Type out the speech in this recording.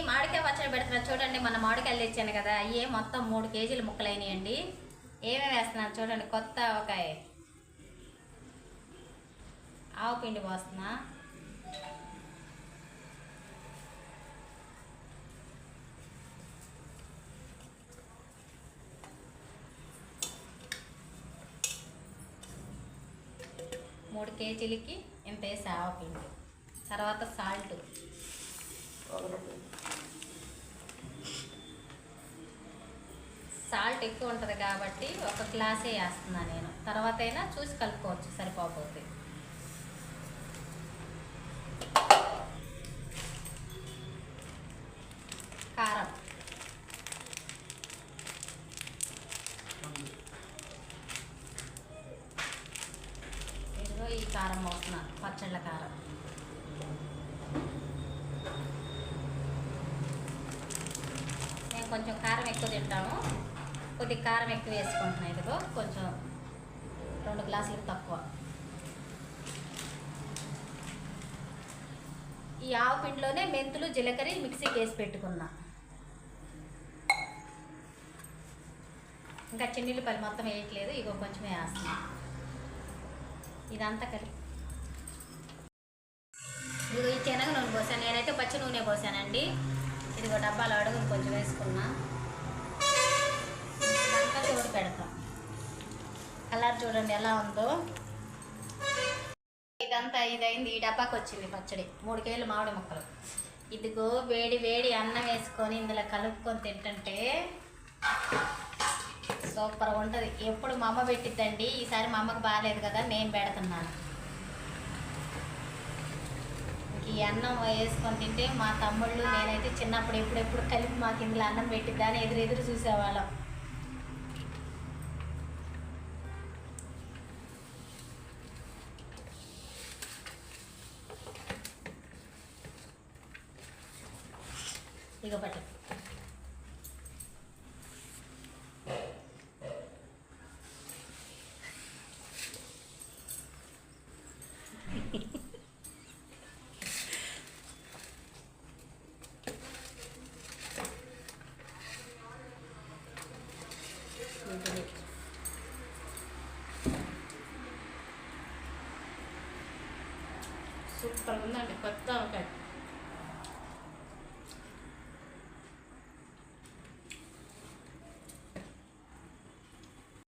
మామిడికాయ పచ్చడి పెడుతున్నాను చూడండి. మన మామిడికాయలు తెచ్చాను కదా, అయ్యే మొత్తం 3 కేజీలు ముక్కలైనాయండి. ఏమేమి వేస్తున్నాను చూడండి. కొత్త ఆవకాయ, ఆవు పిండి పోస్తున్నా, మూడు కేజీలకి ఇంత వేసి ఆవపిండి, తర్వాత సాల్ట్, సాల్ట్ ఎక్కువ ఉంటుంది కాబట్టి 1 గ్లాసే వేస్తున్నాను నేను. తర్వాత అయినా చూసి కలుపుకోవచ్చు సరిపోకపోతే. కారం, ఇదిగో ఈ కారం పోస్తున్నాను, పచ్చళ్ళ కారం. నేను కొంచెం కారం ఎక్కువ తింటాము, కొద్దిగా కారం ఎక్కువ వేసుకుంటున్నాను. ఇదిగో కొంచెం 2 గ్లాసులకు తక్కువ. ఈ ఆవు పిండిలోనే మెంతులు జీలకర్ర మిక్సీకి వేసి పెట్టుకున్నా. ఇంకా చిన్నిల్లిపల్లి మొత్తం వేయట్లేదు, ఇగో కొంచెమే వేస్తున్నా. ఇదంతా కలిపి ఇదిగో ఈ శనగ నూనె పోసాను, నేనైతే పచ్చి నూనె పోసానండి. ఇదిగో డబ్బాలో అడుగుని కొంచెం వేసుకున్నా. ఇదంతా చూడు పెడతాం. కలర్ చూడండి ఎలా ఉందో. ఇదంతా ఇదైంది. ఈ డబ్బాకి వచ్చింది పచ్చడి, 3 కేజీలు మామిడి ముక్కలు. ఇదిగో వేడి వేడి అన్నం వేసుకొని ఇందులో కలుపుకొని తింటుంటే సూపర్గా ఉంటుంది. ఎప్పుడు మా అమ్మ పెట్టిద్దండి, ఈసారి మా అమ్మకి బాగాలేదు కదా నేను పెడుతున్నాను. ఈ అన్నం వేసుకొని తింటే మా తమ్ముళ్ళు నేనైతే చిన్నప్పుడు ఎప్పుడెప్పుడు కలిపి మాకు ఇందులో అన్నం పెట్టిద్దని ఎదురు చూసేవాళ్ళం. ఇక పట్టు సూపర్ ఉందండి కొత్త ఆవకాయ.